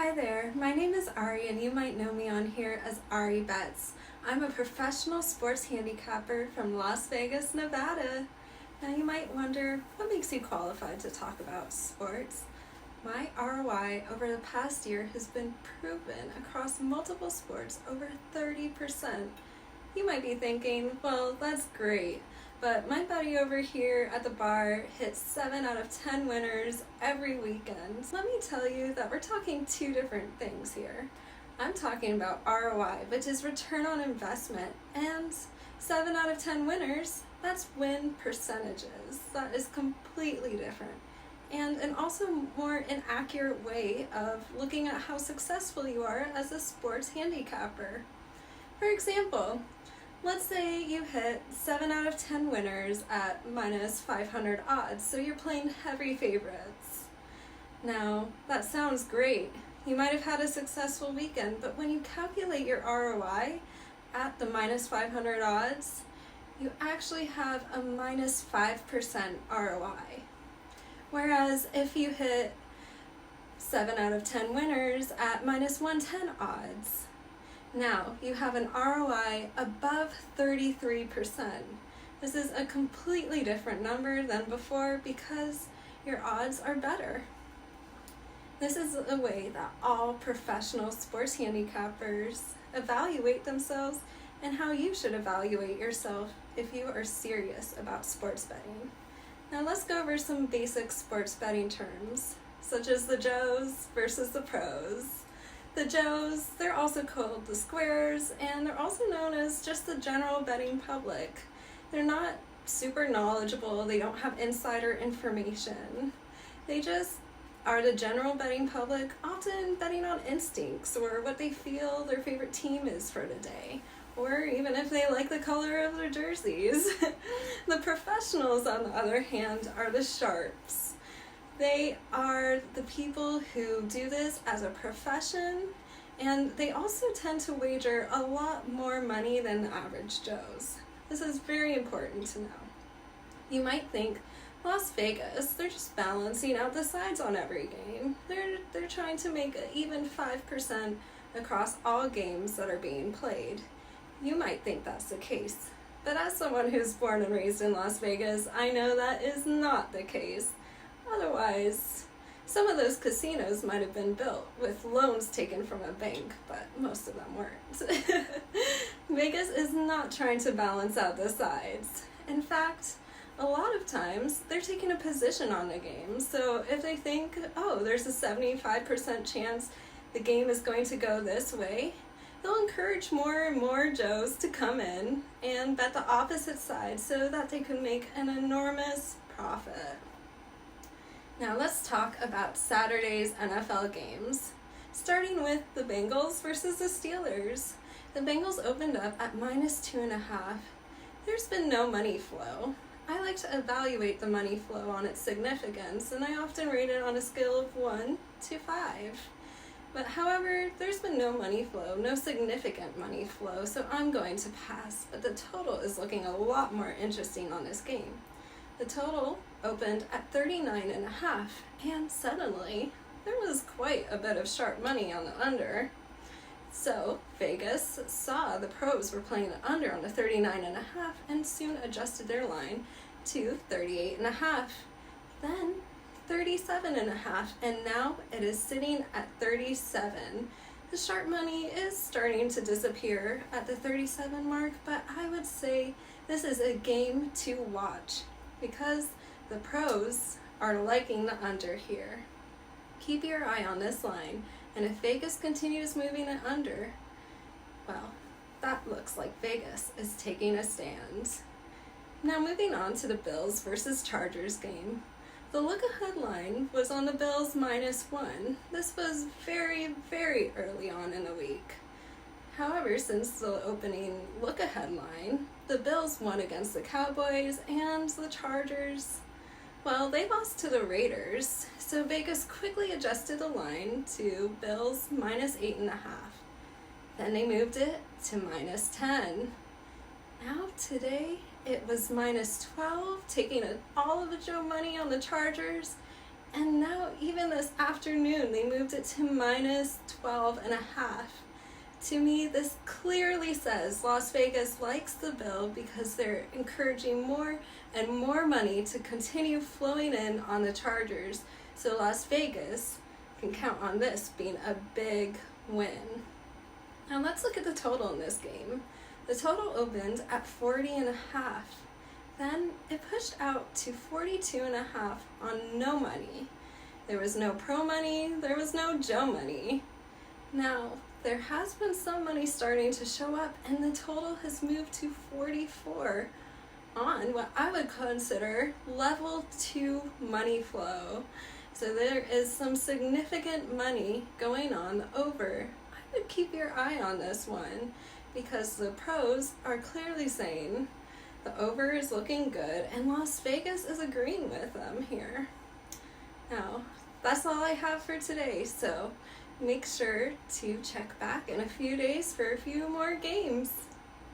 Hi there, my name is Ari and you might know me on here as Ari Betts. I'm a professional sports handicapper from Las Vegas, Nevada. Now you might wonder, what makes you qualified to talk about sports? My ROI over the past year has been proven across multiple sports over 30%. You might be thinking, well, that's great, but my buddy over here at the bar hits 7 out of 10 winners every weekend. Let me tell you that we're talking two different things here. I'm talking about ROI, which is return on investment, and 7 out of 10 winners, that's win percentages. That is completely different. And an also more inaccurate way of looking at how successful you are as a sports handicapper. For example, let's say you hit 7 out of 10 winners at minus 500 odds, so you're playing heavy favorites. Now, that sounds great. You might have had a successful weekend, but when you calculate your ROI at the minus 500 odds, you actually have a minus 5% ROI. Whereas if you hit 7 out of 10 winners at minus 110 odds, now you have an ROI above 33%. This is a completely different number than before because your odds are better. This is a way that all professional sports handicappers evaluate themselves and how you should evaluate yourself if you are serious about sports betting. Now let's go over some basic sports betting terms, such as the Joes versus the pros. The Joes, they're also called the squares, and they're also known as just the general betting public. They're not super knowledgeable, they don't have insider information. They just are the general betting public, often betting on instincts or what they feel their favorite team is for the day, or even if they like the color of their jerseys. The professionals, on the other hand, are the sharps. They are the people who do this as a profession, and they also tend to wager a lot more money than the average Joes. This is very important to know. You might think, Las Vegas, they're just balancing out the sides on every game. They're trying to make an even 5% across all games that are being played. You might think that's the case, but as someone who's born and raised in Las Vegas, I know that is not the case. Otherwise, some of those casinos might have been built with loans taken from a bank, but most of them weren't. Vegas is not trying to balance out the sides. In fact, a lot of times they're taking a position on the game. So if they think, oh, there's a 75% chance the game is going to go this way, they'll encourage more and more Joes to come in and bet the opposite side so that they can make an enormous profit. Now let's talk about Saturday's NFL games, starting with the Bengals versus the Steelers. The Bengals opened up at minus 2.5. There's been no money flow. I like to evaluate the money flow on its significance, and I often rate it on a scale of 1 to 5. But however, there's been no money flow, no significant money flow, so I'm going to pass. But the total is looking a lot more interesting on this game. The total opened at 39.5, and suddenly there was quite a bit of sharp money on the under. So Vegas saw the pros were playing the under on the 39.5 and soon adjusted their line to 38.5. Then 37.5, and now it is sitting at 37. The sharp money is starting to disappear at the 37 mark, but I would say this is a game to watch because the pros are liking the under here. Keep your eye on this line, and if Vegas continues moving it under, well, that looks like Vegas is taking a stand. Now moving on to the Bills versus Chargers game. The look-ahead line was on the Bills minus 1. This was very, very early on in the week. However, since the opening look-ahead line, the Bills won against the Cowboys, and the Chargers, well, they lost to the Raiders, so Vegas quickly adjusted the line to Bills minus 8.5. Then they moved it to minus 10. Now today, it was minus 12, taking all of the Joe money on the Chargers, And now even this afternoon, they moved it to minus 12.5. To me, this clearly says Las Vegas likes the bill because they're encouraging more and more money to continue flowing in on the Chargers. So Las Vegas can count on this being a big win. Now let's look at the total in this game. The total opened at 40.5. Then it pushed out to 42.5 on no money. There was no pro money, there was no Joe money. Now, there has been some money starting to show up, and the total has moved to 44 on what I would consider level 2 money flow. So there is some significant money going on over. I would keep your eye on this one because the pros are clearly saying the over is looking good, and Las Vegas is agreeing with them here. Now, that's all I have for today, so make sure to check back in a few days for a few more games.